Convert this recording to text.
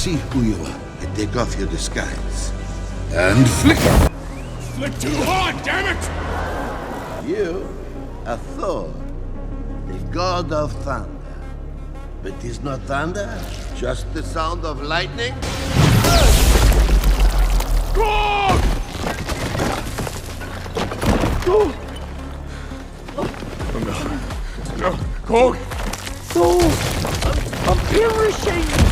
see who you are and take off your disguise. And flick! Flick too hard, damn it! You are Thor, the god of thunder. But is not thunder just the sound of lightning? Go! Go! Oh no. No. Korg! Thor! I'm perishing!